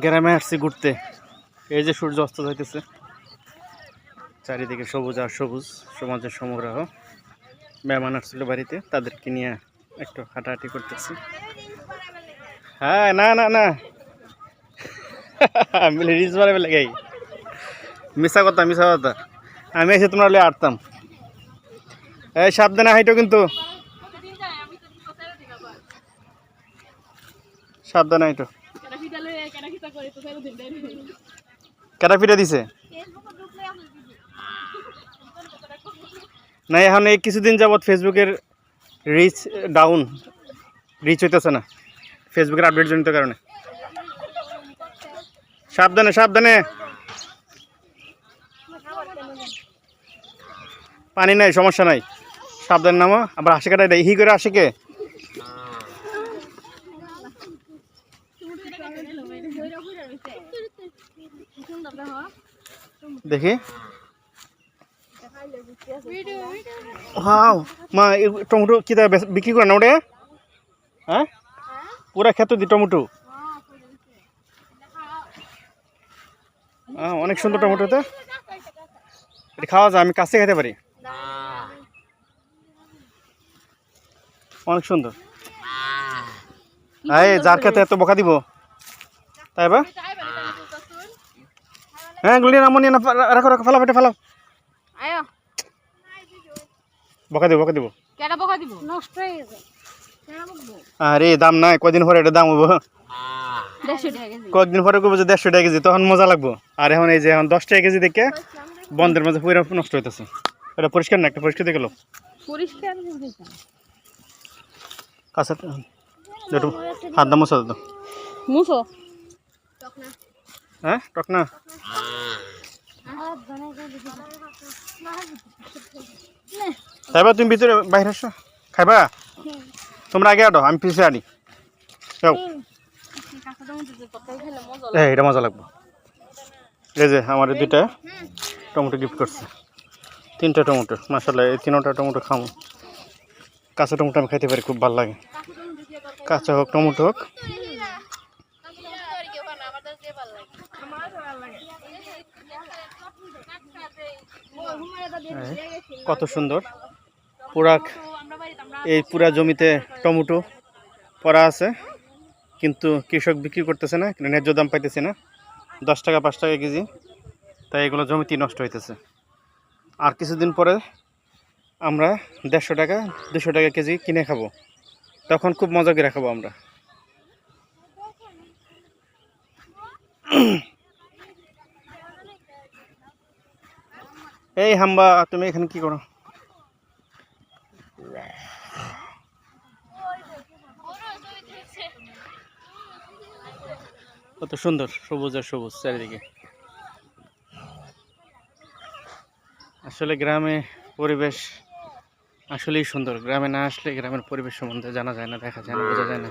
গ্রামে আসছি ঘুরতে। এই যে সূর্য অস্ত যাইতেছে, চারিদিকে সবুজ আর সবুজ, সমাজের সমারোহ। মেহমান আসছিল বাড়িতে, তাদেরকে নিয়ে একটু হাঁটাহাঁটি করতেছি। হ্যাঁ, না না না আমি রিলস বানাবে লাগাই। মিশা কথা মিশা কথা, আমি এসে তোমরা আটতাম। এই সাবধানে হাইটো কিন্তু, সাবধানে হাইটো। কেটা ফিরে দিছে না, এখন এই কিছুদিন যাবৎ ফেসবুকের রিচ ডাউন, রিচ হইতেছে না ফেসবুকের আপডেট জনিত কারণে। সাবধানে সাবধানে, পানি নাই, সমস্যা নাই, সাবধানে নামো। আবার হাসি কাটাই দেয় হি করে আশিকে। দেখি মা, টমেটো কি বিক্রি করে না ওটা? হ্যাঁ, পুরা খেত দি টমেটো। অনেক সুন্দর টমেটো তো, এটা খাওয়া যায়, আমি কাছে খেতে পারি, অনেক সুন্দর। এই যার খেতে এত বকা দিব তাই বা? হ্যাঁ, গুলি নামো নিয়ে না, রাখো রাখো, ফালাও পেটে ফালাও। বকা দিব বকা দিব, আরে দাম নাই, কয়দিন পরে এটা দাম হবো, কয়েকদিন পরে করবো যে 150 টাকা কেজি, তখন মজা লাগবো। আর এখন এই যে এখন 10 টাকা কেজি দেখে বন্ধের মাঝে পুরো নষ্ট হইতেছে। এটা পরিষ্কার না, একটা পরিষ্কার দেখে কাছে একটু হাত দাম মুছো দাও, মুছো। হ্যাঁ, টক না, খাইবা তুমি ভিতরে বাইরে আসো, খাইবা তোমরা আগে আটো, আমি পিছিয়ে আনি। এটা মজা লাগবে। এই যে আমার দুইটা টমেটো গিফট করছে, 3টা টমেটো, মাশাআল্লাহ। এই 3টা টমেটো খামো, কাঁচা টমেটো আমি খাইতে পারি, খুব ভালো লাগে, কাঁচা হোক টমেটো হোক। কত সুন্দর পুরা, এই পুরা জমিতে টমেটো পড়া আছে, কিন্তু কৃষক বিক্রি করতেছে না, ন্যায্য দাম পাইতেছে না, 10 টাকা 5 টাকা কেজি, তাই এগুলো জমিতেই নষ্ট হইতেছে। আর কিছুদিন পরে আমরা 150 টাকা 200 টাকা কেজি কিনে খাবো, তখন খুব মজা করে খাবো আমরা। এই হাম্বা, তুমি এখানে কি করো? কত সুন্দর সবুজ আর সবুজ চারিদিকে। আসলে গ্রামে পরিবেশ আসলেই সুন্দর, গ্রামে না আসলে গ্রামের পরিবেশ সম্বন্ধে জানা যায় না, দেখা যায় না, বোঝা যায় না।